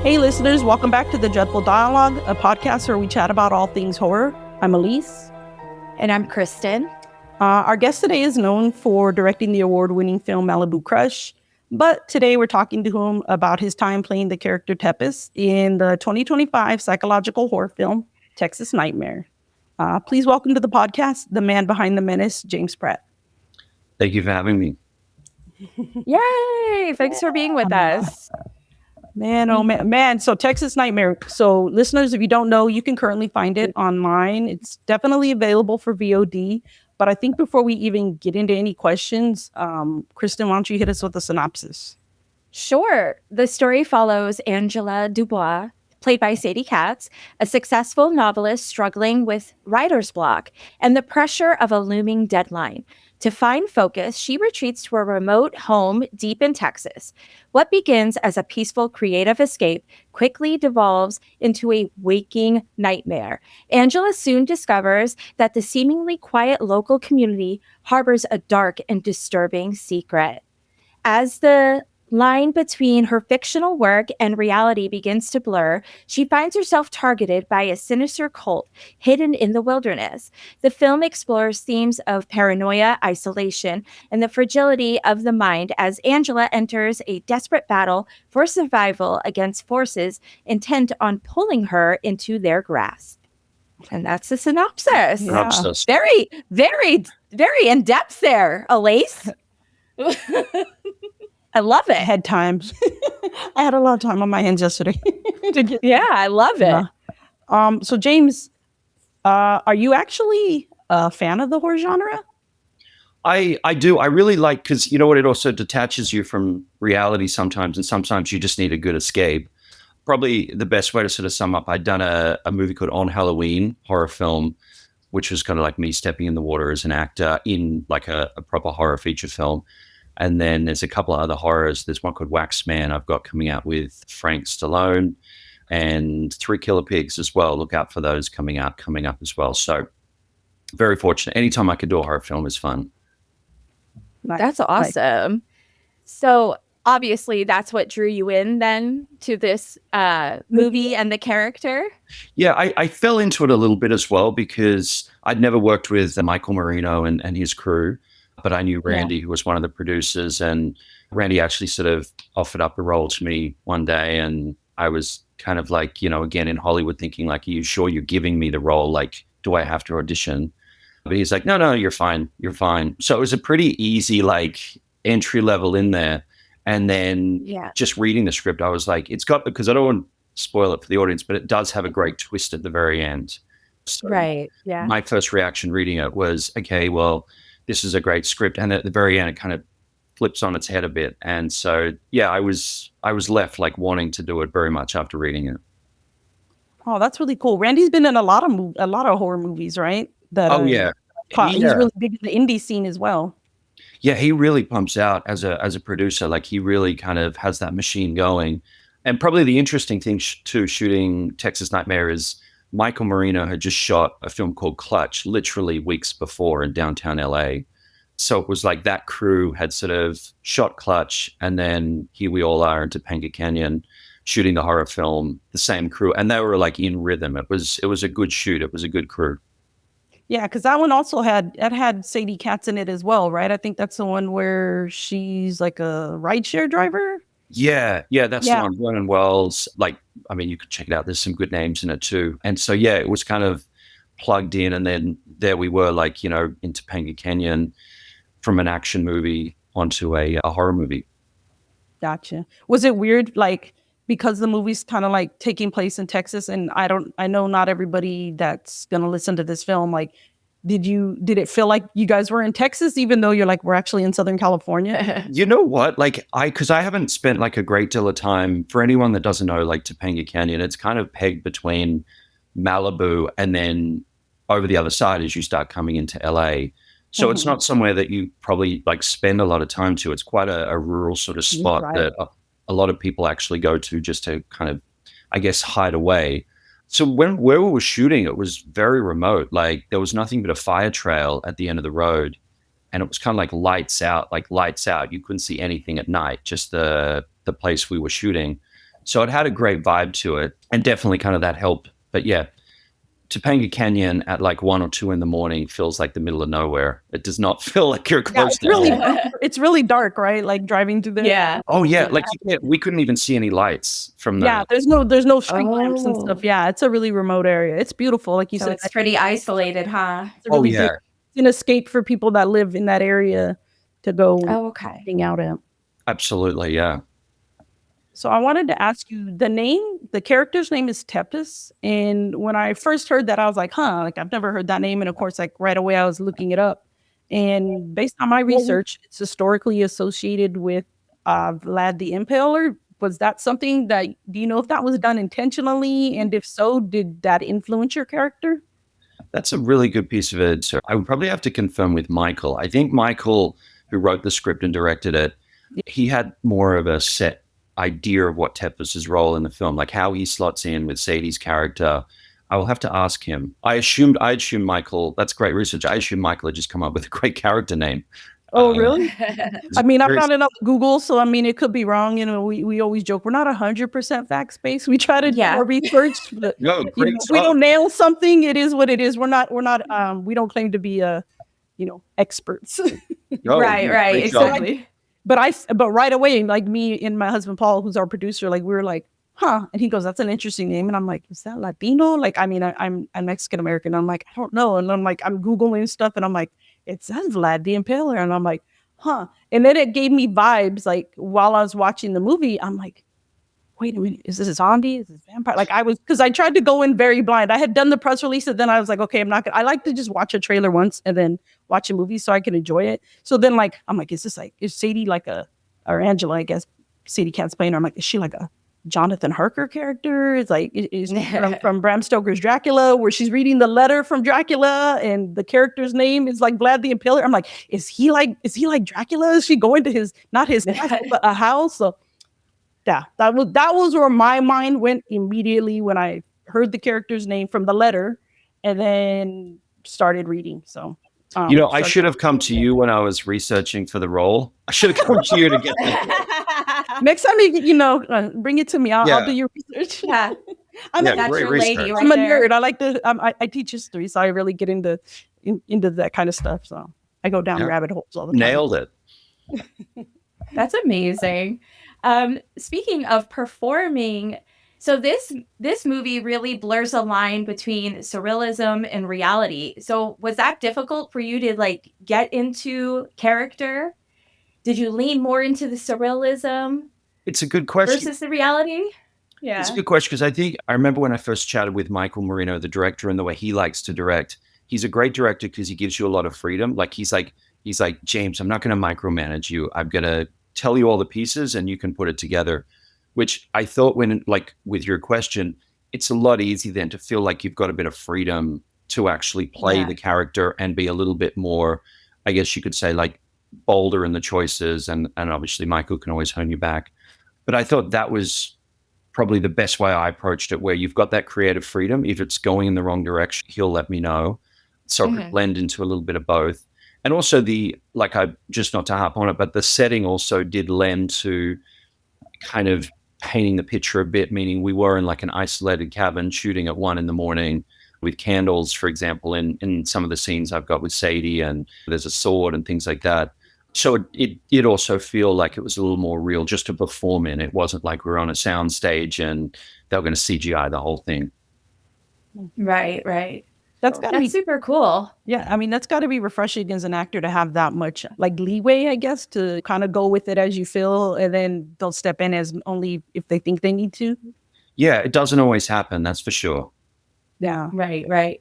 Hey listeners, welcome back to the Dreadful Dialogue, a podcast where we chat about all things horror. I'm Elise. And I'm Kristen. Our guest today is known for directing the award-winning film Malibu Crush, but today we're talking to him about his time playing the character Tepes in the 2025 psychological horror film Texas Nightmare. Please welcome to the podcast the man behind the menace, James Pratt. Thank you for having me. Yay! Thanks for being with us. Man, oh man. So Texas Nightmare. So listeners, if you don't know, you can currently find it online. It's definitely available for VOD. But I think before we even get into any questions, Kristen, why don't you hit us with a synopsis? Sure. The story follows Angela Dubois, played by Sadie Katz, a successful novelist struggling with writer's block and the pressure of a looming deadline. To find focus, she retreats to a remote home deep in Texas. What begins as a peaceful creative escape quickly devolves into a waking nightmare. Angela soon discovers that the seemingly quiet local community harbors a dark and disturbing secret. As the line between her fictional work and reality begins to blur, she finds herself targeted by a sinister cult hidden in the wilderness. The film explores themes of paranoia, isolation, and the fragility of the mind as Angela enters a desperate battle for survival against forces intent on pulling her into their grasp. And that's the synopsis. Yeah. Very, very, very in depth there, Elise. I love it. I had times. I had a lot of time on my hands yesterday. I love it. So James, are you actually a fan of the horror genre? I do. I really like, because you know what, it also detaches you from reality sometimes, and sometimes you just need a good escape. Probably the best way to sort of sum up, I'd done a movie called On Halloween, horror film, which was kind of like me stepping in the water as an actor in like a proper horror feature film. And then there's a couple of other horrors. There's one called Wax Man I've got coming out with Frank Stallone, and 3 Killer Pigs as well. Look out for those coming up as well. So very fortunate. Anytime I could do a horror film is fun. Nice. That's awesome. Nice. So obviously that's what drew you in then to this movie and the character? Yeah, I fell into it a little bit as well because I'd never worked with Michael Marino and his crew. But I knew Randy, who was one of the producers, and Randy actually sort of offered up a role to me one day. And I was kind of like, you know, again, in Hollywood thinking like, are you sure you're giving me the role? Like, do I have to audition? But he's like, no, you're fine. You're fine. So it was a pretty easy, like, entry level in there. And then just reading the script, I was like, it's got, because I don't want to spoil it for the audience, but it does have a great twist at the very end. So right. Yeah. My first reaction reading it was, okay, well, this is a great script. And at the very end, it kind of flips on its head a bit. And so, yeah, I was left like wanting to do it very much after reading it. Oh, that's really cool. Randy's been in a lot of horror movies, right? Yeah. He's really big in the indie scene as well. Yeah, he really pumps out as a producer. Like, he really kind of has that machine going. And probably the interesting thing to shooting Texas Nightmare is Michael Marino had just shot a film called Clutch literally weeks before in downtown LA. So it was like that crew had sort of shot Clutch, and then here we all are in Topanga Canyon shooting the horror film, the same crew. And they were like in rhythm. It was a good shoot. It was a good crew. Yeah, because that one also had Sadie Katz in it as well, right? I think that's the one where she's like a rideshare driver. Yeah, that's the one. Vernon Wells, like, I mean, you could check it out. There's some good names in it too. And so, yeah, it was kind of plugged in. And then there we were, like, you know, in Topanga Canyon from an action movie onto a horror movie. Gotcha. Was it weird, like, because the movie's kind of like taking place in Texas, and I know not everybody that's going to listen to this film, like, did it feel like you guys were in Texas, even though you're like, we're actually in Southern California? You know what? Like, because I haven't spent like a great deal of time, for anyone that doesn't know, like Topanga Canyon, it's kind of pegged between Malibu and then over the other side as you start coming into LA. So it's not somewhere that you probably like spend a lot of time to. It's quite a rural sort of spot that a lot of people actually go to just to kind of, I guess, hide away. So where we were shooting, it was very remote. Like, there was nothing but a fire trail at the end of the road. And it was kind of like lights out. You couldn't see anything at night, just the place we were shooting. So it had a great vibe to it, and definitely kind of that helped. But yeah, Topanga Canyon at like 1 or 2 in the morning feels like the middle of nowhere. It does not feel like you're Yeah, close it's to really home. it's really dark, right? Like driving through there. Yeah. Oh yeah, Yeah. like we couldn't even see any lights from Yeah, the. there's no street lamps and Oh. stuff. Yeah, it's a really remote area. It's beautiful, like you So said. it's pretty isolated, huh? It's a Oh really good yeah, it's an escape for people that live in that area to go Oh, okay. hang out at. absolutely, yeah. So I wanted to ask you the character's name is Tepes. And when I first heard that, I was like, huh, like I've never heard that name. And of course, like right away, I was looking it up. And based on my research, it's historically associated with Vlad the Impaler. Was that something that, do you know if that was done intentionally? And if so, did that influence your character? That's a really good piece of it. So I would probably have to confirm with Michael. I think Michael, who wrote the script and directed it, he had more of a set idea of what Tepes' role in the film, like how he slots in with Sadie's character. I will have to ask him. I assumed Michael, that's great research. I assumed Michael had just come up with a great character name. Oh, really? I mean, I'm very- not enough Google, so I mean, it could be wrong. You know, we always joke we're not 100% fact based. We try to do Yeah. our research, but No, you great know, if we stuff. don't nail something, it is what it is. We're not we don't claim to be experts. No, Right, no, right, great job. exactly. But right away, like me and my husband Paul, who's our producer, like we were like, huh? And he goes, "That's an interesting name." And I'm like, "Is that Latino?" Like, I mean, I'm Mexican American. I'm like, I don't know. And I'm like, I'm Googling stuff, and I'm like, it says Vlad the Impaler, and I'm like, huh? And then it gave me vibes. Like while I was watching the movie, I'm like, wait a minute, is this a zombie? Is this a vampire? Like because I tried to go in very blind. I had done the press release, and then I was like, okay, I'm not gonna. I like to just watch a trailer once and then watch a movie so I can enjoy it. So then, like, I'm like, is Sadie like or Angela? I guess Sadie Cat's playing her. I'm like, is she like a Jonathan Harker character? It's like is from Bram Stoker's Dracula, where she's reading the letter from Dracula, and the character's name is like Vlad the Impaler. I'm like, is he like Dracula? Is she going to not his castle, but a house? So yeah, that was where my mind went immediately when I heard the character's name from the letter, and then started reading. So, I should have come to you when I was researching for the role. I should have come to you to get that. Next time, bring it to me. I'll do your research. Yeah. That's your lady right I'm a there. nerd. I like to. I teach history, so I really get into that kind of stuff. So I go down rabbit holes all the time. Nailed it. That's amazing. Speaking of performing, so this movie really blurs a line between surrealism and reality. So was that difficult for you to like get into character? Did you lean more into the surrealism It's a good question. versus the reality? Yeah. It's a good question because I remember when I first chatted with Michael Marino, the director, and the way he likes to direct. He's a great director because he gives you a lot of freedom. Like he's like, James, I'm not going to micromanage you. I'm going to tell you all the pieces and you can put it together, which I thought when, like with your question, it's a lot easier then to feel like you've got a bit of freedom to actually play the character and be a little bit more, I guess you could say, like bolder in the choices. And obviously Michael can always hone you back. But I thought that was probably the best way I approached it, where you've got that creative freedom. If it's going in the wrong direction, he'll let me know. So it could blend into a little bit of both. And also just not to harp on it, but the setting also did lend to kind of painting the picture a bit, meaning we were in like an isolated cabin shooting at 1 a.m. with candles, for example, in some of the scenes I've got with Sadie, and there's a sword and things like that. So it did also feel like it was a little more real just to perform in. It wasn't like we were on a sound stage and they were going to CGI the whole thing. Right. That's super cool. Yeah, I mean, that's got to be refreshing as an actor to have that much like leeway, I guess, to kind of go with it as you feel, and then they'll step in as only if they think they need to. Yeah, it doesn't always happen, that's for sure. Yeah. Right.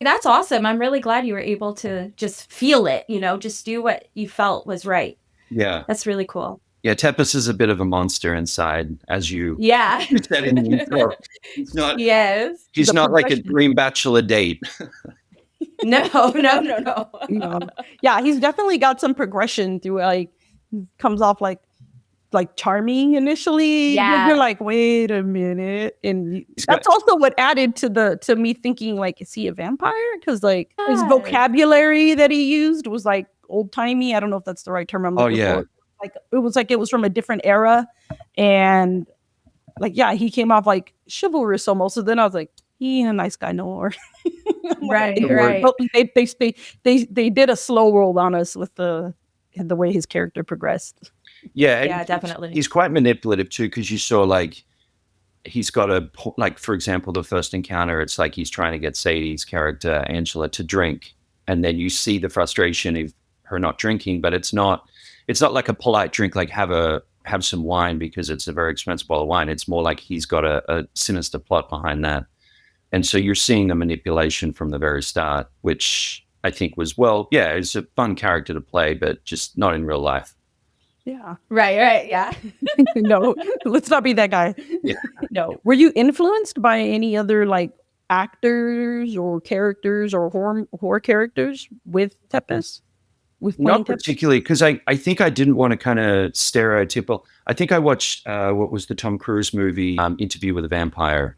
That's awesome. I'm really glad you were able to just feel it, just do what you felt was right. Yeah. That's really cool. Yeah, Tepes is a bit of a monster inside, as you said in the intro. He's not, he's not like a dream bachelor date. No. Yeah, he's definitely got some progression through, like, comes off like charming initially. Yeah. You're like, wait a minute. And that's also what added to me thinking, like, is he a vampire? Because like his vocabulary that he used was like old timey. I don't know if that's the right term I'm looking for. Like it was from a different era, and like, yeah, he came off like chivalrous almost. So then I was like, he ain't a nice guy no more. Right. But they did a slow roll on us with the way his character progressed. Yeah, Yeah, definitely. He's quite manipulative too, because you saw like he's got like, for example, the first encounter, it's like he's trying to get Sadie's character Angela to drink, and then you see the frustration of her not drinking, but it's not like a polite drink, like have some wine because it's a very expensive bottle of wine. It's more like he's got a sinister plot behind that. And so you're seeing the manipulation from the very start, which I think was, it's a fun character to play, but just not in real life. Yeah. Right. Yeah. No, let's not be that guy. Yeah. No. Were you influenced by any other like actors or characters or horror characters with Tepes? Not particularly, because I think I didn't want to kind of stereotypical. I think I watched what was the Tom Cruise movie, Interview with a Vampire.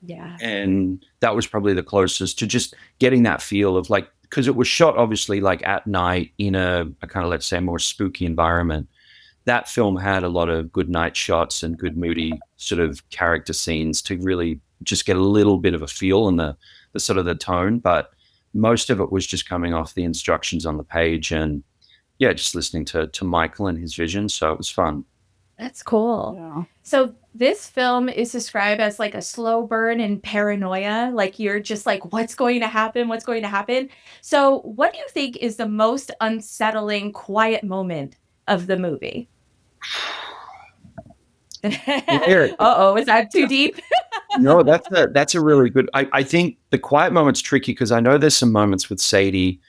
Yeah. And that was probably the closest to just getting that feel of like, because it was shot obviously like at night in a kind of, let's say, more spooky environment. That film had a lot of good night shots and good moody sort of character scenes to really just get a little bit of a feel and the sort of the tone. But most of it was just coming off the instructions on the page and just listening to Michael and his vision. So it was fun. That's cool. Yeah. So this film is described as like a slow burn and paranoia. Like you're just like, what's going to happen? What's going to happen? So what do you think is the most unsettling, quiet moment of the movie? Uh-oh, is that too deep? No, that's a really good. I think the quiet moment's tricky because I know there's some moments with Sadie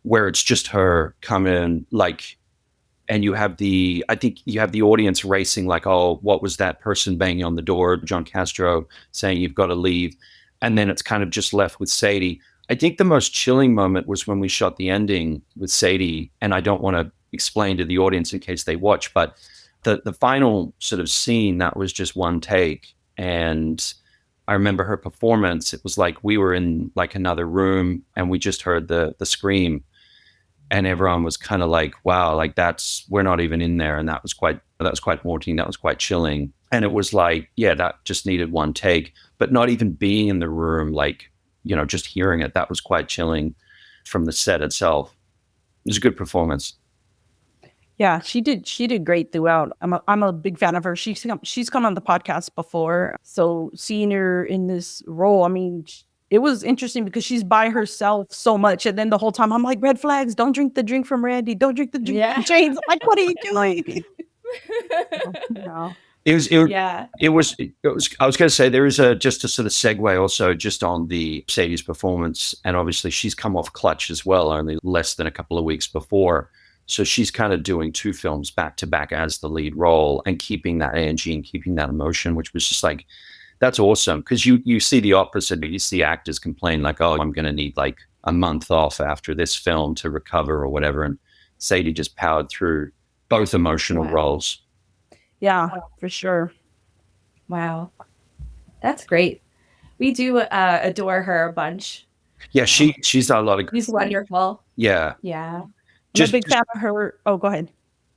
where it's just her come in, like, and you have the audience racing like, oh, what was that person banging on the door? John Castro saying you've got to leave, and then it's kind of just left with Sadie. I think the most chilling moment was when we shot the ending with Sadie, and I don't want to explain to the audience in case they watch, but the final sort of scene, that was just one take. And I remember her performance. It was like we were in like another room and we just heard the scream, and everyone was kind of like, wow, like we're not even in there. And that was quite haunting. That was quite chilling. And it was like, that just needed one take, but not even being in the room, like, just hearing it, that was quite chilling from the set itself. It was a good performance. Yeah, she did great throughout. I'm a big fan of her. She's come on the podcast before. So seeing her in this role, I mean, it was interesting because she's by herself so much. And then the whole time I'm like, red flags, don't drink the drink from Randy. Don't drink the drink from James. Like, what are you doing? No. It was, I was going to say, there is just a sort of segue also just on the Sadie's performance. And obviously she's come off Clutch as well, only less than a couple of weeks before. So she's kind of doing two films back to back as the lead role and keeping that energy and keeping that emotion, which was just like, that's awesome. Because you see the opposite. You see actors complain like, oh, I'm going to need like a month off after this film to recover or whatever. And Sadie just powered through both emotional roles. Yeah, for sure. Wow. That's great. We do adore her a bunch. Yeah, she's done a lot of. She's wonderful. Yeah. Yeah. I'm a big fan of her. Oh, go ahead.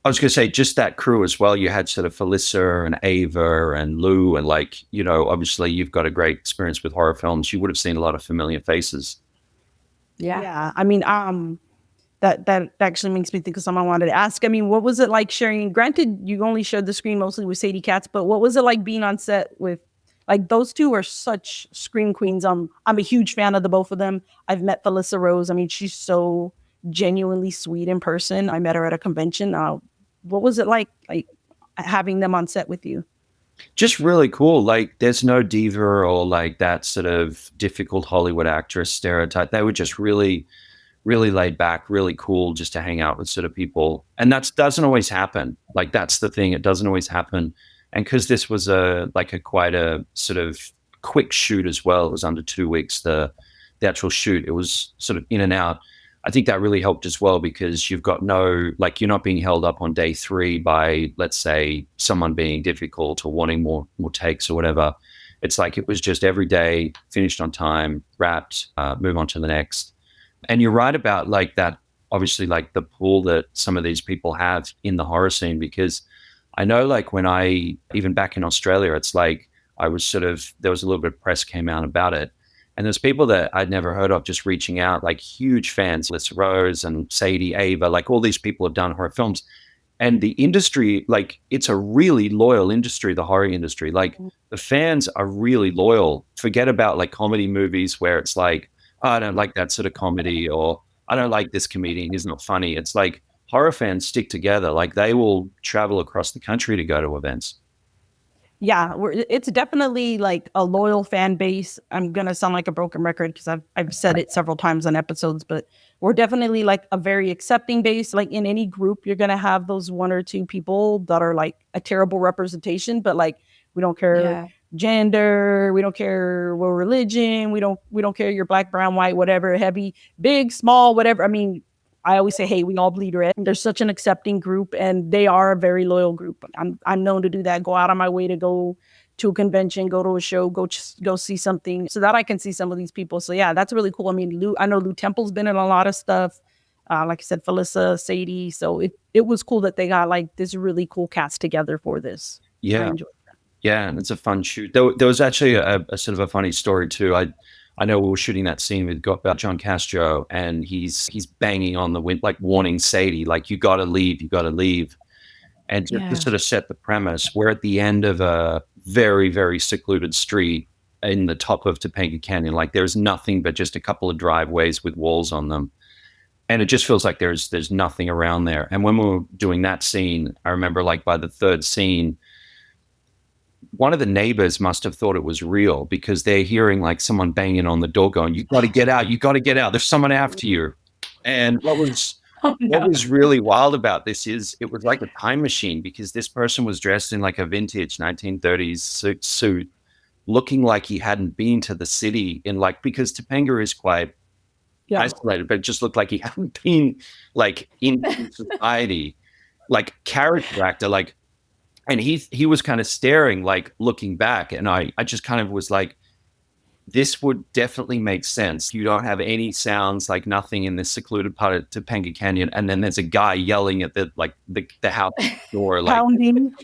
I was going to say, just that crew as well. You had sort of Felissa and Ava and Lou, and like, obviously you've got a great experience with horror films. You would have seen a lot of familiar faces. Yeah. I mean, that actually makes me think of something I wanted to ask. I mean, what was it like sharing? Granted, you only shared the screen mostly with Sadie Katz, but what was it like being on set with, like, those two are such scream queens. I'm a huge fan of the both of them. I've met Felissa Rose. I mean, she's so genuinely sweet in person. I met her at a convention. What was it like having them on set with you? Just really cool. Like, there's no diva or like that sort of difficult Hollywood actress stereotype. They were just really, really laid back, really cool just to hang out with sort of people. And that doesn't always happen. Like, that's the thing. It doesn't always happen. And because this was quite a sort of quick shoot as well. It was under 2 weeks, the actual shoot. It was sort of in and out. I think that really helped as well because you've got you're not being held up on day 3 by, let's say, someone being difficult or wanting more takes or whatever. It's like it was just every day, finished on time, wrapped, move on to the next. And you're right about like that, obviously, like the pull that some of these people have in the horror scene, because I know like when even back in Australia, it's like there was a little bit of press came out about it. And there's people that I'd never heard of just reaching out, like huge fans, Liz Rose and Sadie, Ava, like all these people have done horror films. And the industry, like it's a really loyal industry, the horror industry. Like the fans are really loyal. Forget about like comedy movies where it's like, oh, I don't like that sort of comedy, or I don't like this comedian, he's not funny. It's like horror fans stick together. Like they will travel across the country to go to events. Yeah, it's definitely like a loyal fan base. I'm gonna sound like a broken record because I've said it several times on episodes, but we're definitely like a very accepting base. Like in any group, you're gonna have those one or two people that are like a terrible representation, but like we don't care gender, we don't care what religion, we don't care you're black, brown, white, whatever, heavy, big, small, whatever. I mean, I always say, hey, we all bleed red. They're such an accepting group, and they are a very loyal group. I'm known to do that. Go out on my way to go to a convention, go to a show, go see something, so that I can see some of these people. So yeah, that's really cool. I mean, I know Lou Temple's been in a lot of stuff. Like I said, Felissa, Sadie. So it was cool that they got like this really cool cast together for this. Yeah. Yeah, and it's a fun shoot. There was actually a sort of a funny story too. I know we were shooting that scene with about John Castro, and he's banging on the wind, like warning Sadie, like you got to leave. And just to sort of set the premise, we're at the end of a very, very secluded street in the top of Topanga Canyon. Like there's nothing but just a couple of driveways with walls on them, and it just feels like there's nothing around there. And when we were doing that scene, I remember like by the third scene, one of the neighbors must have thought it was real because they're hearing like someone banging on the door going, you got to get out. You got to get out. There's someone after you. And what was really wild about this is it was like a time machine because this person was dressed in like a vintage 1930s suit, looking like he hadn't been to the city because Topanga is quite isolated, but it just looked like he hadn't been like in society, like character actor, like. And he was kind of staring, like looking back. And I just kind of was like, this would definitely make sense. You don't have any sounds, like nothing in this secluded part of Topanga Canyon. And then there's a guy yelling at the house door, like pounding.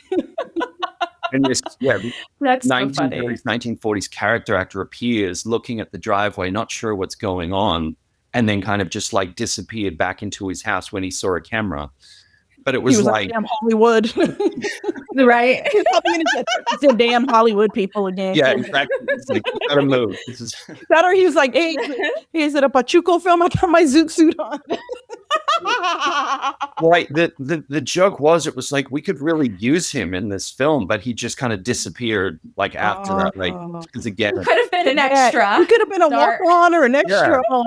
And this, that's 1930s, 1940s character actor appears looking at the driveway, not sure what's going on, and then kind of just like disappeared back into his house when he saw a camera. But it was like damn Hollywood. Right. It's the damn Hollywood people again. Yeah, exactly. It's like, you gotta move. That or he was like, hey, is it a Pachuco film? I got my zoot suit on. Right. The joke was, it was like we could really use him in this film, but he just kind of disappeared like after that. Like, because again, could have been an extra. He could have been a walk-on or an extra. Yeah.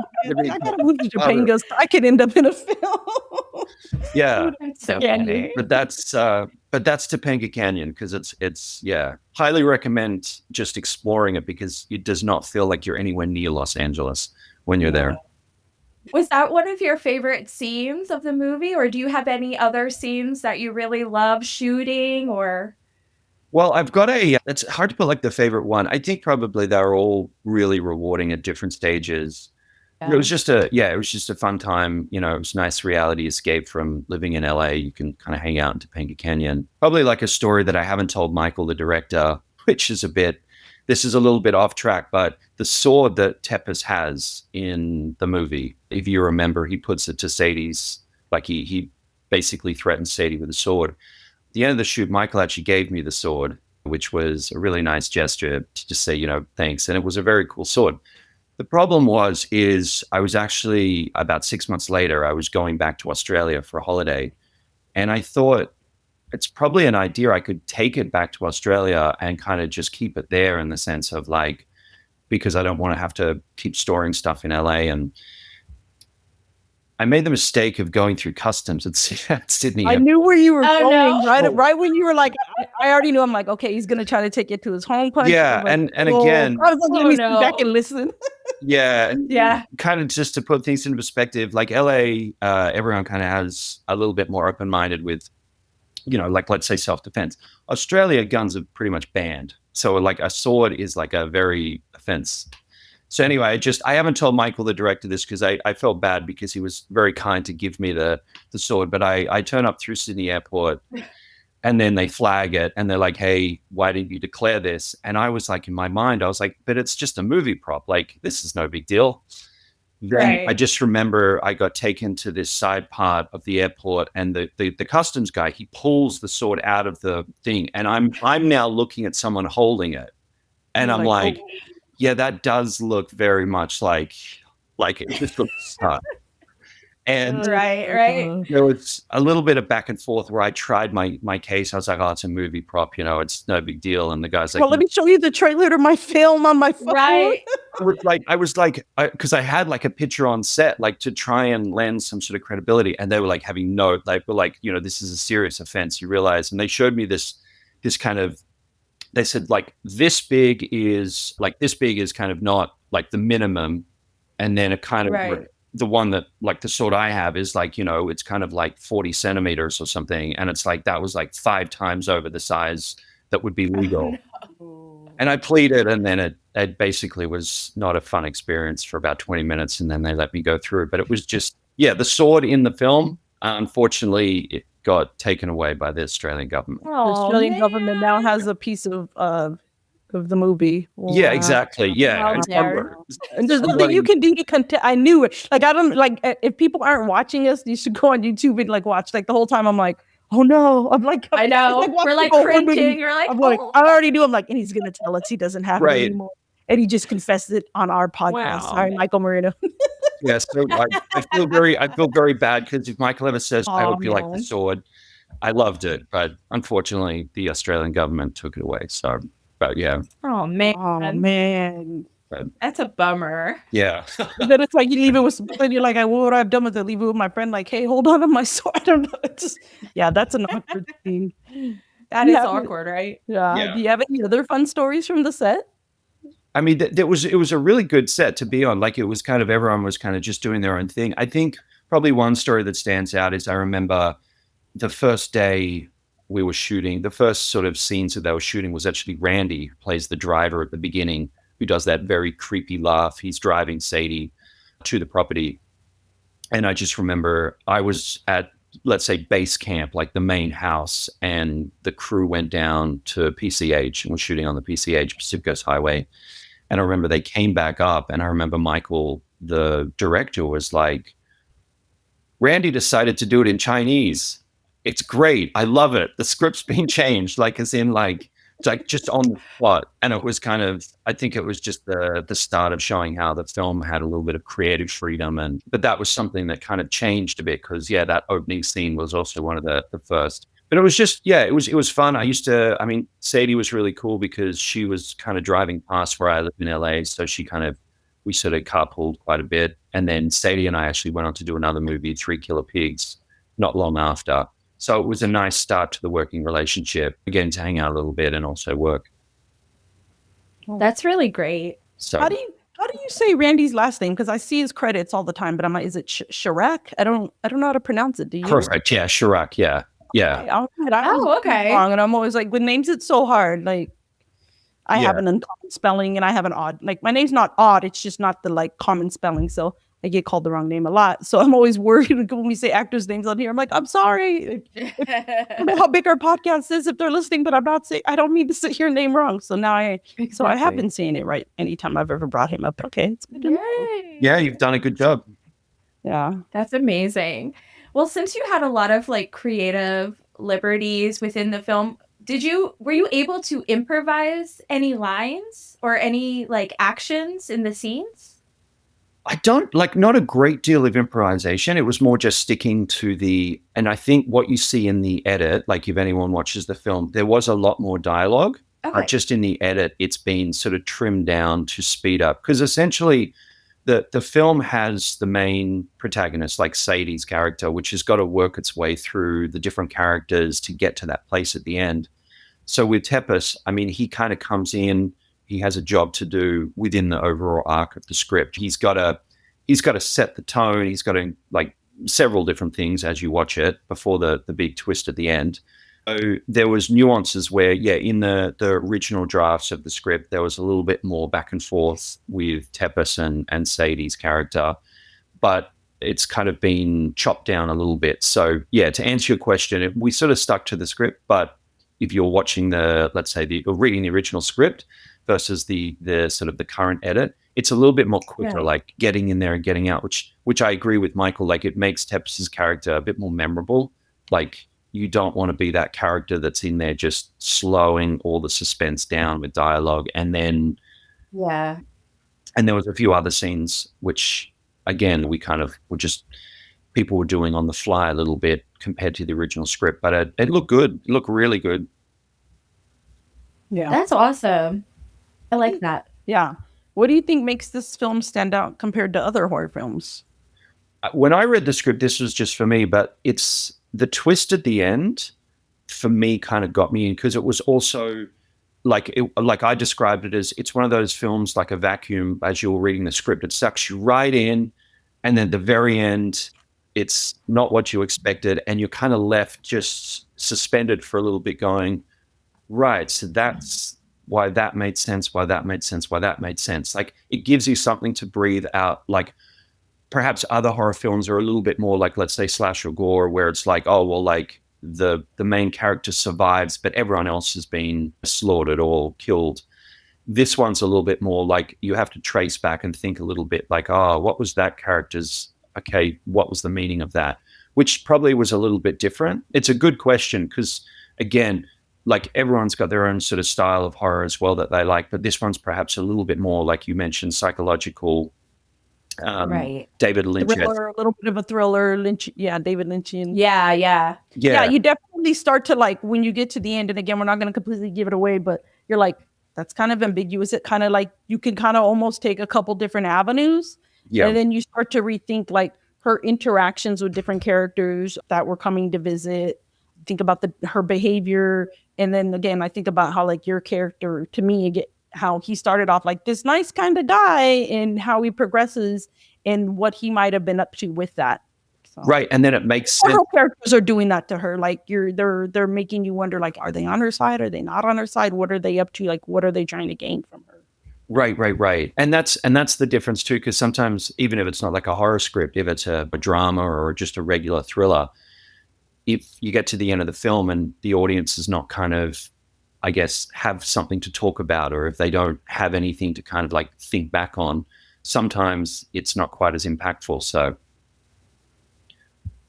I gotta move to Topanga. I could end up in a film. Yeah. That's so funny. But that's Topanga Canyon because it's highly recommend just exploring it because it does not feel like you're anywhere near Los Angeles when you're there. Was that one of your favorite scenes of the movie, or do you have any other scenes that you really love shooting? Or well, I've got it's hard to put like the favorite one. I think probably they're all really rewarding at different stages. It was just a fun time. You know, it was a nice reality escape from living in LA. You can kind of hang out in Topanga Canyon. Probably like a story that I haven't told Michael, the director, which is this is a little bit off track, but the sword that Tepes has in the movie, if you remember, he puts it to Sadie's, like he basically threatens Sadie with a sword. At the end of the shoot, Michael actually gave me the sword, which was a really nice gesture to just say, thanks. And it was a very cool sword. The problem is I was actually about 6 months later, I was going back to Australia for a holiday. And I thought it's probably an idea I could take it back to Australia and kind of just keep it there in the sense of like, because I don't want to have to keep storing stuff in LA. And I made the mistake of going through customs at Sydney. I knew where you were going. No. Right when you were like, I already knew. I'm like, okay, he's gonna try to take it to his home country. Yeah, like, and again, I was like, let me sit back and listen. Yeah. Kind of just to put things into perspective, like LA, everyone kind of has a little bit more open-minded with, like let's say self-defense. Australia, guns are pretty much banned. So like a sword is like a very offense. So anyway, I haven't told Michael, the director, this because I felt bad because he was very kind to give me the sword. But I turn up through Sydney Airport And then they flag it and they're like, hey, why didn't you declare this? And I was like, in my mind, I was like, but it's just a movie prop. Like, this is no big deal. Then I just remember I got taken to this side part of the airport, and the customs guy, he pulls the sword out of the thing, and I'm now looking at someone holding it, and You're I'm like, like, yeah, that does look very much like it. This looks tough. And Right. there was a little bit of back and forth where I tried my case. I was like, oh, it's a movie prop, it's no big deal. And the guy's like, well, let me show you the trailer to my film on my phone. Right. I was like, because I had like a picture on set, like to try and lend some sort of credibility. And they were like having no, like, were like, this is a serious offense, you realize. And they showed me this kind of, they said like this big is kind of not like the minimum. And then it kind of, the one that like the sword I have is like, it's kind of like 40 centimeters or something. And it's like, that was like 5 times over the size that would be legal. And I pleaded, and then it basically was not a fun experience for about 20 minutes. And then they let me go through. But it was just, the sword in the film, unfortunately, it got taken away by the Australian government. The Australian government now has a piece of the movie. Wow. Yeah, exactly. Yeah. And there's nothing you can do to I knew it. Like, I don't, like, if people aren't watching us, you should go on YouTube and like watch. Like the whole time I'm like, oh no. I'm like, I know. We're like cringing. You're like, I'm like, I already knew. I'm like, and he's going to tell us he doesn't have it anymore. And he just confessed it on our podcast. Wow. Sorry, Michael Marino. Yes. So I feel very bad, because if Michael ever says, I hope you like the sword, I loved it. But unfortunately, the Australian government took it away. So, but yeah. Oh man. That's a bummer. Yeah. Then it's like you leave it with something. You're like, what would I have done with it? Leave it with my friend. Like, hey, hold on to my sword. I don't know. It's just, that's an awkward thing. That is awkward, right? Yeah. Do you have any other fun stories from the set? I mean, it was a really good set to be on. Like, it was kind of, everyone was kind of just doing their own thing. I think probably one story that stands out is I remember the first day we were shooting, the first sort of scenes that they were shooting was actually Randy, who plays the driver at the beginning, who does that very creepy laugh. He's driving Sadie to the property. And I just remember I was at, let's say, base camp, like the main house, and the crew went down to PCH and was shooting on the PCH, Pacific Coast Highway. And I remember they came back up, and I remember Michael, the director, was like, Randy decided to do it in Chinese. It's great. I love it. The script's been changed, like, as in, like, it's like just on the spot. And it was kind of, I think it was just the start of showing how the film had a little bit of creative freedom. But that was something that kind of changed a bit, because that opening scene was also one of the first. But it was just, it was fun. Sadie was really cool because she was kind of driving past where I live in LA. So we sort of carpooled quite a bit. And then Sadie and I actually went on to do another movie, 3 Killer Pigs, not long after. So it was a nice start to the working relationship, getting to hang out a little bit and also work. That's really great. So how do you say Randy's last name? Because I see his credits all the time, but I'm like, is it Chirac? I don't know how to pronounce it. Do you? Perfect. Yeah, Chirac. Yeah. Okay. Wrong, and I'm always like, with names, it's so hard. Like, I have an uncommon spelling, and I have an odd. Like, my name's not odd; it's just not the like common spelling. So I get called the wrong name a lot. So I'm always worried when we say actors' names on here. I'm like, I'm sorry. I don't know how big our podcast is if they're listening, but I don't mean to say your name wrong. So now I have been saying it right anytime I've ever brought him up. Okay, it's good to know. Yeah, you've done a good job. Yeah, that's amazing. Well, since you had a lot of like creative liberties within the film, were you able to improvise any lines or any like actions in the scenes? Not a great deal of improvisation. It was more just sticking to and I think what you see in the edit, like if anyone watches the film, there was a lot more dialogue. Okay. Just in the edit, it's been sort of trimmed down to speed up, because essentially the film has the main protagonist, like Sadie's character, which has got to work its way through the different characters to get to that place at the end. So with Tepes, he kind of comes in, he has a job to do within the overall arc of the script. He's got to set the tone. He's got to, like, several different things as you watch it before the big twist at the end. So there was nuances where, in the original drafts of the script, there was a little bit more back and forth with Tepes and Sadie's character. But it's kind of been chopped down a little bit. So yeah, to answer your question, we sort of stuck to the script, but if you're watching let's say or reading the original script versus the sort of the current edit, it's a little bit more quicker, like getting in there and getting out, which I agree with Michael. Like it makes Tepes' character a bit more memorable. Like you don't want to be that character that's in there just slowing all the suspense down with dialogue. And then and there was a few other scenes which, again, we kind of were just people were doing on the fly a little bit compared to the original script, but it looked good. It looked really good. Yeah. That's awesome. I like that. Yeah. What do you think makes this film stand out compared to other horror films? When I read the script, this was just for me, but it's the twist at the end for me kind of got me in, because it was also like I described it as, it's one of those films like a vacuum. As you were reading the script, it sucks you right in, and then at the very end it's not what you expected, and you're kind of left just suspended for a little bit going, right, so that's why that made sense, why that made sense, why that made sense. Like it gives you something to breathe out. Like perhaps other horror films are a little bit more like, let's say, slash or gore, where it's like, oh well, like the main character survives but everyone else has been slaughtered or killed. This one's a little bit more like you have to trace back and think a little bit like, oh, what was that character's, okay, what was the meaning of that? Which probably was a little bit different. It's a good question because, again, like everyone's got their own sort of style of horror as well that they like, but this one's perhaps a little bit more, like you mentioned, psychological. David Lynch. Thriller, a little bit of a thriller. Lynch, David Lynchian. Yeah. You definitely start to, like, when you get to the end, and again, we're not going to completely give it away, but you're like, that's kind of ambiguous. It kind of like, you can kind of almost take a couple different avenues. Yeah. And then you start to rethink like her interactions with different characters that were coming to visit. Think about her behavior. And then again, I think about how like your character, to me, how he started off like this nice kind of guy, and how he progresses and what he might have been up to with that. So, right. And then it makes sense. Her characters are doing that to her. Like they're making you wonder, like, are they on her side? Are they not on her side? What are they up to? Like, what are they trying to gain from her? Right. And that's the difference too, because sometimes even if it's not like a horror script, if it's a drama or just a regular thriller, if you get to the end of the film and the audience is not kind of, I guess, have something to talk about, or if they don't have anything to kind of like think back on, sometimes it's not quite as impactful. So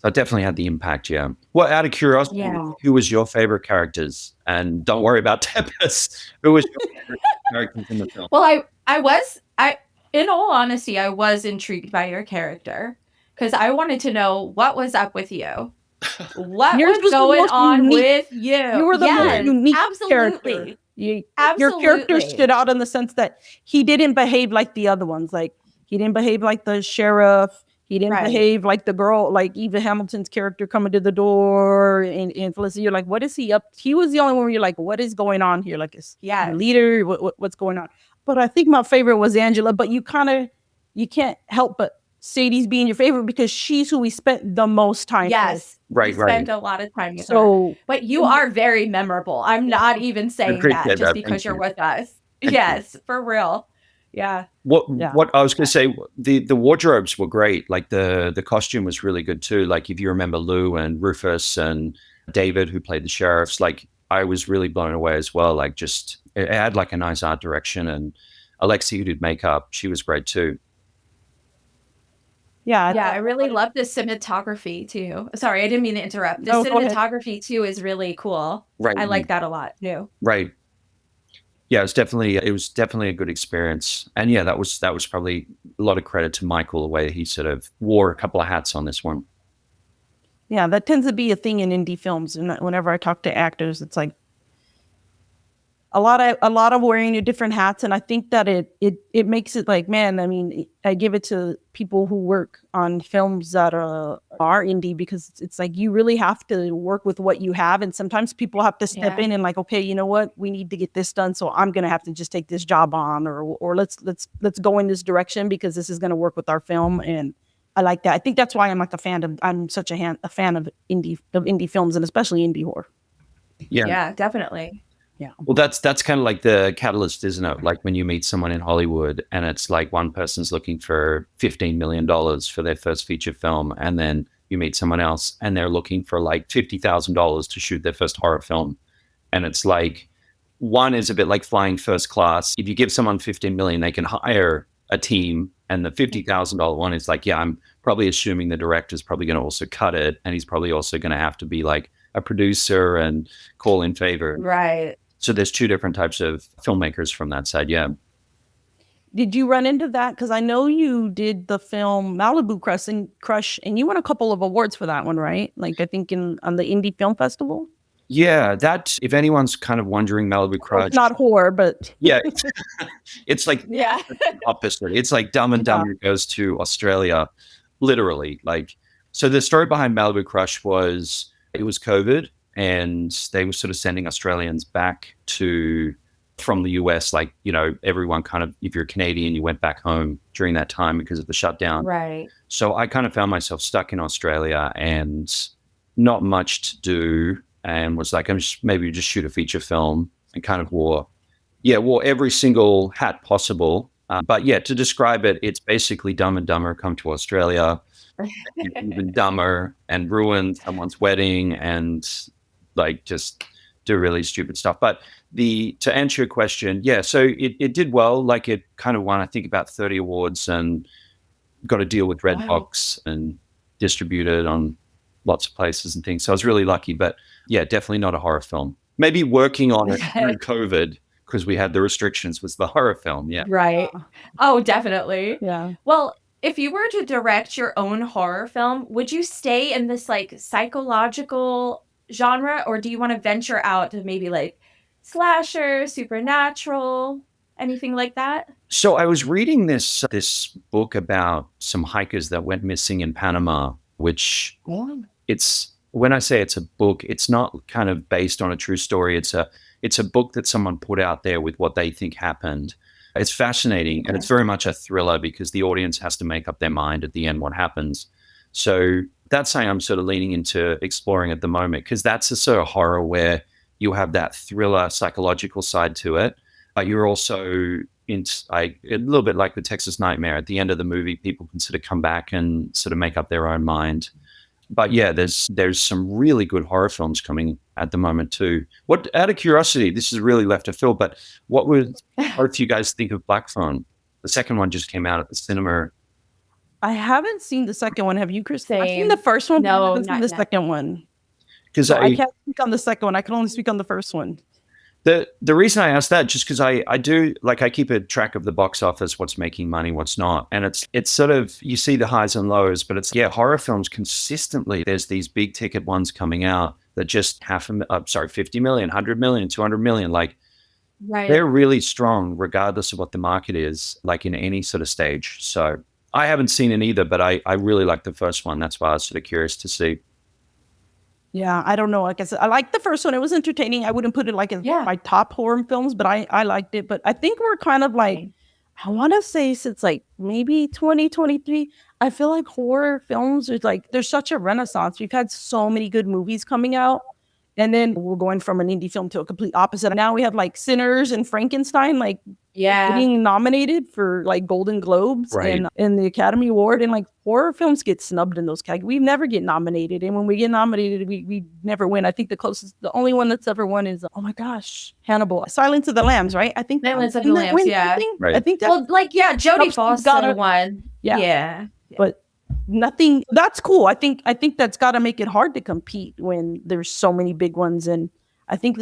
it definitely had the impact, yeah. Well, out of curiosity, who was your favorite characters? And don't worry about Tepes. Who was your favorite characters in the film? Well, I in all honesty, I was intrigued by your character because I wanted to know what was up with you. What was going on with you? You were the most unique character. Your character stood out in the sense that he didn't behave like the other ones. Like he didn't behave like the sheriff. He didn't behave like the girl, like Eva Hamilton's character coming to the door, and Felicity. You're like, what is he up? He was the only one where you're like, what is going on here? Like, is the leader? What's going on? But I think my favorite was Angela. But you can't help but Sadie's being your favorite because she's who we spent the most time with. Yes. Right. Spent a lot of time with her. But you are very memorable. I'm not even saying that just because you're with us. Yes, for real. Yeah. What I was going to say, the wardrobes were great. Like the costume was really good too. Like if you remember Lou and Rufus and David, who played the sheriffs, like I was really blown away as well. Like just it had like a nice art direction, and Alexi, who did makeup, she was great too. Yeah, I really love the cinematography too. Sorry, I didn't mean to interrupt. The cinematography too is really cool. Right. I like that a lot too. Right. Yeah, it was definitely a good experience. And yeah, that was probably a lot of credit to Michael, the way he sort of wore a couple of hats on this one. Yeah, that tends to be a thing in indie films. And whenever I talk to actors, it's like a lot of wearing your different hats. And I think that it makes it like, man, I mean, I give it to people who work on films that are indie, because it's like you really have to work with what you have. And sometimes people have to step in and like, okay, you know what, we need to get this done, so I'm gonna have to just take this job on, or let's go in this direction because this is gonna work with our film. And I like that. I think that's why I'm such a fan of indie films, and especially indie horror. Yeah, definitely. Well, that's kind of like the catalyst, isn't it? Like when you meet someone in Hollywood and it's like one person's looking for $15 million for their first feature film, and then you meet someone else and they're looking for like $50,000 to shoot their first horror film. And it's like one is a bit like flying first class. If you give someone 15 million, they can hire a team. And the $50,000 one is like, yeah, I'm probably assuming the director's probably going to also cut it. And he's probably also going to have to be like a producer and call in favor. Right. So there's two different types of filmmakers from that side. Yeah. Did you run into that? Because I know you did the film Malibu Crush, and you won a couple of awards for that one, right? Like I think on the Indie Film Festival. Yeah, that, if anyone's kind of wondering, Malibu Crush. It's not horror, but yeah, it's like Yeah. opposite. It's like Dumb and Dumber goes to Australia, literally. Like, so the story behind Malibu Crush was it was COVID, and they were sort of sending Australians back from the US. Like, you know, everyone kind of, if you're Canadian, you went back home during that time because of the shutdown. Right. So I kind of found myself stuck in Australia and not much to do. And was like, maybe just shoot a feature film, and kind of wore every single hat possible. But yeah, to describe it, it's basically Dumb and Dumber come to Australia, even dumber, and ruin someone's wedding and like just do really stupid stuff. But to answer your question, yeah, so it did well. Like it kind of won, I think, about 30 awards and got a deal with Redbox and distributed on lots of places and things. So I was really lucky, but yeah, definitely not a horror film. Maybe working on it during COVID because we had the restrictions was the horror film. Yeah. Right. Oh, definitely. yeah. Well, if you were to direct your own horror film, would you stay in this like psychological genre, or do you want to venture out to maybe like slasher, supernatural, anything like that? So I was reading this book about some hikers that went missing in Panama, which it's, when I say it's a book, it's not kind of based on a true story. It's a book that someone put out there with what they think happened. It's fascinating, and it's very much a thriller because the audience has to make up their mind at the end what happens. So that's something I'm sort of leaning into exploring at the moment, because that's a sort of horror where you have that thriller psychological side to it, but you're also a little bit like the Texas Nightmare. At the end of the movie, people can sort of come back and sort of make up their own mind. But yeah, there's some really good horror films coming at the moment too. What, out of curiosity, this is really left of field, but what would both you guys think of Black Phone? The second one just came out at the cinema. I haven't seen the second one. Have you, Chris? I've seen Same. the first one, but I No, haven't seen not the yet. second one. Because So I can't speak on the second one. I can only speak on the first one. The reason I asked that, just because I do, like, I keep a track of the box office, what's making money, what's not. And it's sort of, you see the highs and lows, but it's, yeah, horror films consistently, there's these big ticket ones coming out that just 50 million, 100 million, 200 million, like Right. they're really strong regardless of what the market is, like in any sort of stage. So I haven't seen it either, but I really like the first one. That's why I was sort of curious to see. Yeah, I don't know. Like I said, I liked the first one. It was entertaining. I wouldn't put it like as my top horror films, but I liked it. But I think we're kind of like, I want to say since like maybe 2023, I feel like horror films is like, there's such a renaissance. We've had so many good movies coming out. And then we're going from an indie film to a complete opposite. Now we have like Sinners and Frankenstein, like getting nominated for like Golden Globes and the Academy Award. And like horror films get snubbed in those categories. We never get nominated. And when we get nominated, we never win. I think the only one that's ever won is, oh my gosh, Hannibal. Silence of the Lambs, right? I think Silence of the Lambs, yeah. Right. I think that, Well, like, yeah, Jodie Foster won. Yeah. But nothing, that's cool. I think that's got to make it hard to compete when there's so many big ones. And I think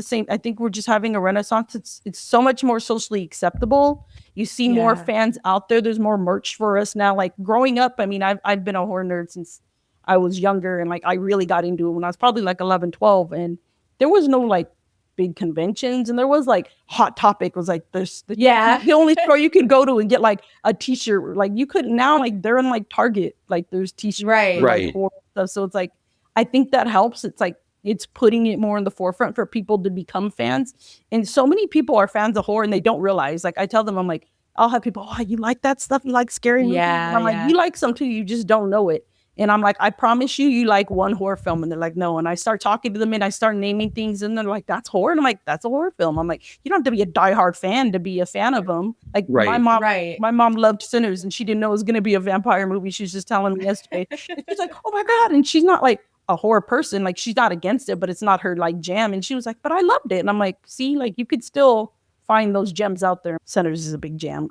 we're just having a renaissance. It's so much more socially acceptable. You see more fans out there. There's more merch for us now. Like growing up, I mean, I've been a horror nerd since I was younger, and like I really got into it when I was probably like 11, 12, and there was no like big conventions, and there was like Hot Topic was like the only store you could go to and get like a t-shirt. Like you couldn't now, like they're in like Target, like there's t-shirts, Right. Stuff. So it's like, I think that helps. It's like, it's putting it more in the forefront for people to become fans. And so many people are fans of horror and they don't realize. Like I tell them, I'm like, I'll have people, oh, you like that stuff? You like scary movies? And I'm like, you like some too, you just don't know it. And I'm like, I promise you like one horror film. And they're like, no. And I start talking to them and I start naming things. And they're like, that's horror. And I'm like, that's a horror film. I'm like, you don't have to be a diehard fan to be a fan of them. Like Right. my mom loved Sinners and she didn't know it was going to be a vampire movie. She was just telling me yesterday. And she's like, oh my God. And she's not like a horror person. Like she's not against it, but it's not her like jam. And she was like, but I loved it. And I'm like, see, like you could still find those gems out there. Sinners is a big jam,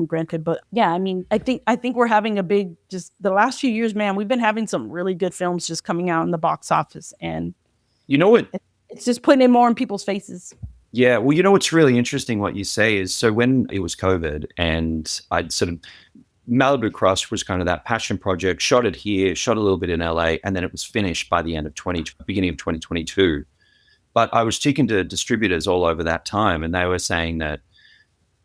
granted. But yeah, I mean, I think we're having a big, just the last few years, man, we've been having some really good films just coming out in the box office. And you know what? It's just putting it more in people's faces. Yeah. Well, you know, what's really interesting what you say is, so when it was COVID and I'd sort of, Malibu Crush was kind of that passion project, shot it here, shot a little bit in LA, and then it was finished by the end of beginning of 2022. But I was speaking to distributors all over that time, and they were saying that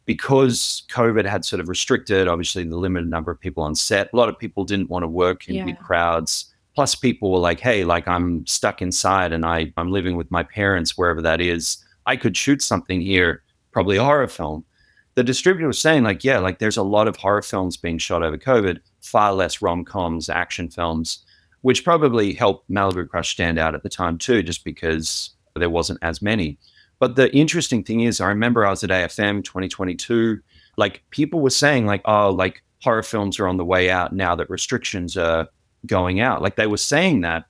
because COVID had sort of restricted, obviously, the limited number of people on set, a lot of people didn't want to work in big crowds. Plus, people were like, hey, like I'm stuck inside and I'm living with my parents, wherever that is. I could shoot something here, probably a horror film. The distributor was saying like, yeah, like there's a lot of horror films being shot over COVID, far less rom-coms, action films, which probably helped Malibu Crush stand out at the time too, just because there wasn't as many. But the interesting thing is, I remember I was at AFM 2022, like people were saying like, oh, like horror films are on the way out now that restrictions are going out. Like they were saying that,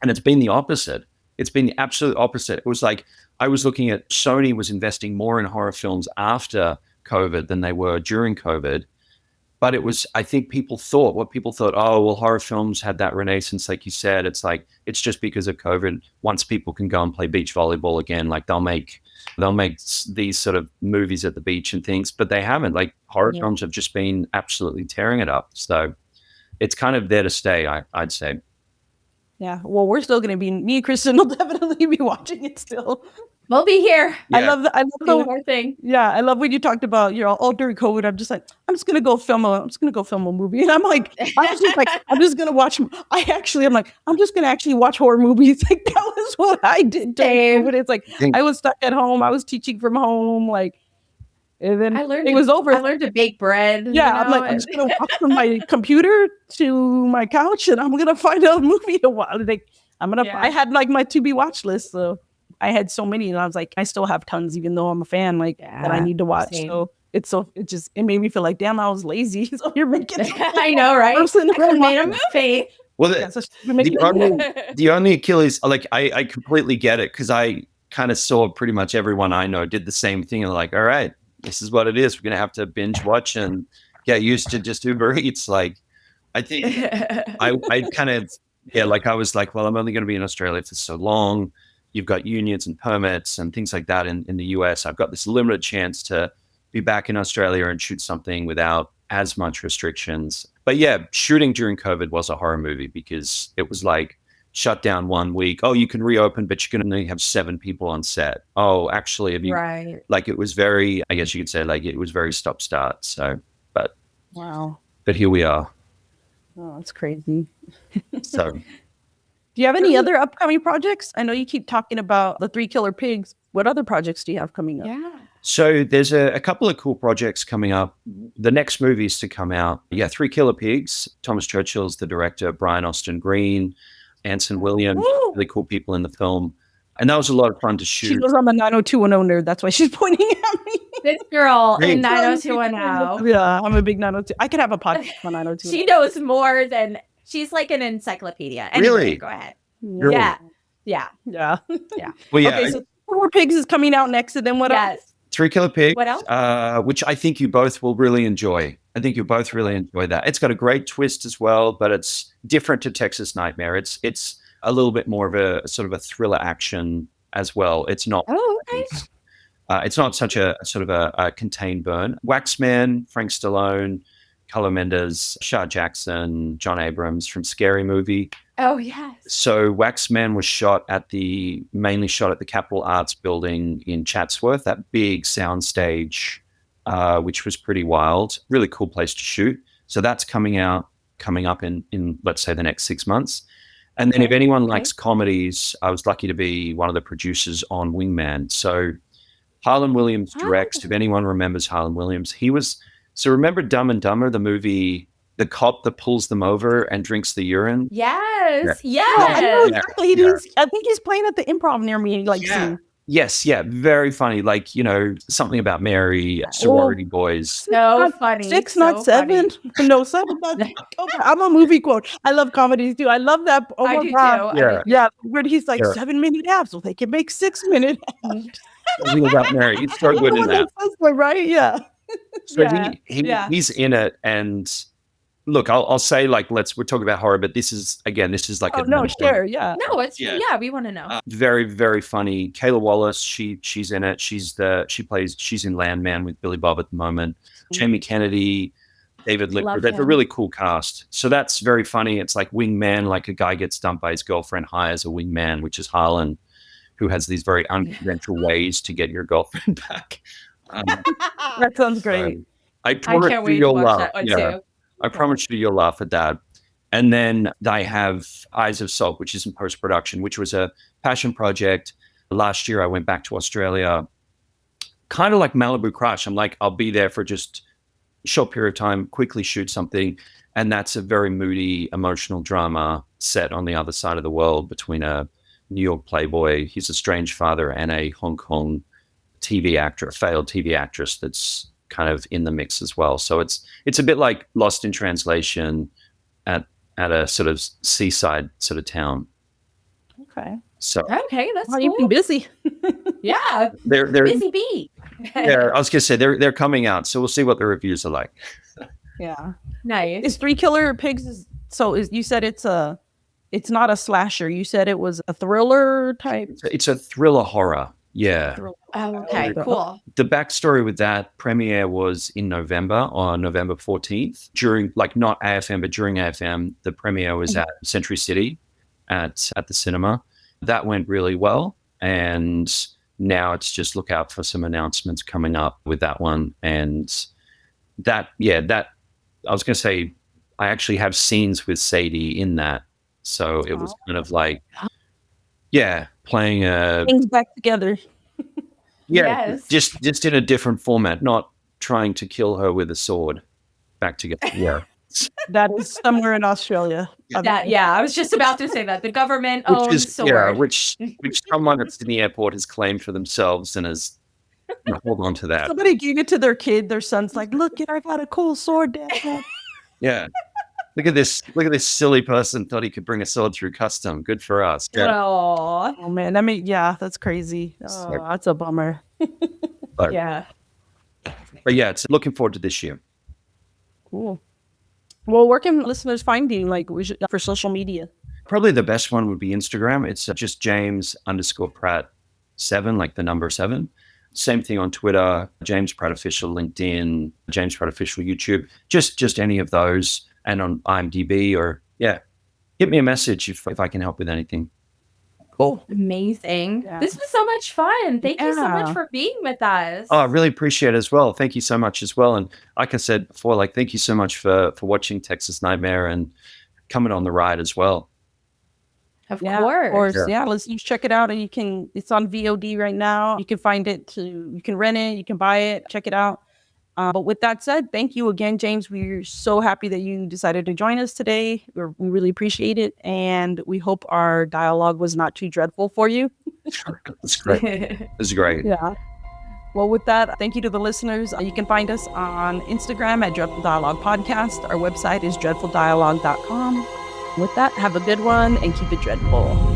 and it's been the opposite. It's been the absolute opposite. It was like, I was looking at Sony was investing more in horror films after COVID than they were during COVID. But it was, I think people thought, oh, well, horror films had that renaissance, like you said. It's like, it's just because of COVID. Once people can go and play beach volleyball again, like they'll make these sort of movies at the beach and things, but they haven't. Like horror films have just been absolutely tearing it up. So it's kind of there to stay, I'd say. Yeah. Well, we're still going to be, me and Kristen will definitely be watching it still. We'll be here. Yeah. I love the whole thing. Yeah, I love when you talked about, you know, all during COVID. I'm just like, I'm just gonna go film a movie, and I'm like, I'm just gonna watch. I'm just gonna actually watch horror movies. Like that was what I did during COVID. It's like I was stuck at home. I was teaching from home, like, and then it was over. I learned to bake bread. Yeah, I'm like, I'm just gonna walk from my computer to my couch, and I'm gonna find a movie to watch. Like, I had like my to be watch list, so. I had so many, and I was like, I still have tons, even though I'm a fan, like that I need to watch. Same. So it made me feel like, damn, I was lazy. So you're making, I know, right? I made a movie. Well, the only Achilles, like I completely get it, because I kind of saw pretty much everyone I know did the same thing, and like, all right, this is what it is. We're gonna have to binge watch and get used to just Uber Eats. Like, I think I kind of like I was like, well, I'm only going to be in Australia for so long. You've got unions and permits and things like that in the US. I've got this limited chance to be back in Australia and shoot something without as much restrictions. But yeah, shooting during COVID was a horror movie, because it was like shut down 1 week. Oh, you can reopen, but you can only have 7 people on set. Oh, actually, like it was very, I guess you could say, like it was very stop start. So, but wow. But here we are. Oh, that's crazy. So. Do you have any other upcoming projects? I know you keep talking about the 3 Killer Pigs. What other projects do you have coming up? Yeah. So there's a couple of cool projects coming up. The next movies to come out. Yeah, 3 Killer Pigs. Thomas Churchill's the director, Brian Austin Green, Anson Williams, really cool people in the film. And that was a lot of fun to shoot. She goes, I'm a 90210 nerd. That's why she's pointing at me. This girl in 90210. Yeah, I'm a big 902. I could have a podcast on 90210. She knows more than... She's like an encyclopedia. Anyway, really? Go ahead. Really? Yeah. Well, yeah. Okay, so 4 Pigs is coming out next, and then what else? 3 Killer Pigs. What else? Which I think you both will really enjoy. I think you'll both really enjoy that. It's got a great twist as well, but it's different to Texas Nightmare. It's a little bit more of a sort of a thriller action as well. It's not. Oh, okay. It's not such a sort of a contained burn. Waxman, Frank Stallone, Carlo Mendes, Shah Jackson, John Abrams from Scary Movie. Oh, yes. So Waxman was mainly shot at the Capitol Arts Building in Chatsworth, that big soundstage, which was pretty wild. Really cool place to shoot. So that's coming up in let's say the next 6 months. And then if anyone likes comedies, I was lucky to be one of the producers on Wingman. So Harlan Williams directs. If anyone remembers Harlan Williams, he was... So remember Dumb and Dumber, the movie the cop that pulls them over and drinks the urine. Yes. I know Yes. exactly. I think he's playing at the Improv near me. Like, scene. Yes, yeah, very funny. Like, something about Mary, sorority boys. So funny. 6, so not 7. funny. No, 7. Not, I'm a movie quote. I love comedies too. I love that. Oh I my do God. too. Yeah. Yeah, where he's like Yeah. 7-minute abs, so they can make 6-minute abs. Something about Mary. He's so good in that. Right? Yeah. So Yeah, yeah. he's in it, and look, I'll say, like, we're talking about horror, but this is like Oh a no, sure, yeah. No, it's we want to know. very, very funny. Kayla Wallace, she's in it. She's in Landman with Billy Bob at the moment. Jamie Kennedy, David Lippert. They have a really cool cast. So that's very funny. It's like wingman, like a guy gets dumped by his girlfriend, hires a wingman, which is Harlan, who has these very unconventional ways to get your girlfriend back. That sounds great. So I can't wait to watch that one too. I promise you, you'll laugh at that. And then I have Eyes of Salt, which is in post-production, which was a passion project. Last year, I went back to Australia, kind of like Malibu Crush. I'm like, I'll be there for just a short period of time, quickly shoot something. And that's a very moody, emotional drama set on the other side of the world between a New York playboy, he's a strange father, and a Hong Kong TV actor, a failed TV actress that's kind of in the mix as well. So it's a bit like Lost in Translation at a sort of seaside sort of town. Okay. So that's cool. You've been busy. Yeah. They're busy bee. Yeah, I was gonna say they're coming out, so we'll see what the reviews are like. Yeah. Nice. Is Three Killer Pigs you said it's not a slasher. You said it was a thriller type. It's a thriller horror. Yeah. Oh, okay, cool. The backstory with that premiere was in November, on November 14th, during, like, not AFM, but during AFM. The premiere was at Century City at the cinema. That went really well. And now it's just look out for some announcements coming up with that one. And that I was going to say, I actually have scenes with Sadie in that. So it was kind of like, playing things back together. Yes. just in a different format, not trying to kill her with a sword. Back together. Yeah. That is somewhere in Australia. I was just about to say that the government owns sword. Yeah, which someone that's in the airport has claimed for themselves and has hold on to that. Somebody gave it to their kid. Their son's like, "Look, I got a cool sword, Dad." Yeah. Look at this silly person thought he could bring a sword through custom. Good for us. Yeah. Oh man, that's crazy. Oh, that's a bummer. But yeah. It's looking forward to this year. Cool. Well, where can listeners find you, for social media? Probably the best one would be Instagram. It's just James_Pratt 7, like the number 7. Same thing on Twitter, James Pratt Official, LinkedIn, James Pratt Official, YouTube, just any of those. And on IMDb hit me a message if I can help with anything. Cool. Amazing. Yeah. This was so much fun. Thank you so much for being with us. Oh, I really appreciate it as well. Thank you so much as well. And like I said before, thank you so much for watching Texas Nightmare and coming on the ride as well. Of course. Yeah, listeners, check it out. And it's on VOD right now. You can find it you can rent it, you can buy it, check it out. But with that said, thank you again, James. We're so happy that you decided to join us today. We really appreciate it. And we hope our dialogue was not too dreadful for you. That's great. It's great. Yeah. Well, with that, thank you to the listeners. You can find us on Instagram at Dreadful Dialogue Podcast. Our website is dreadfuldialogue.com. With that, have a good one and keep it dreadful.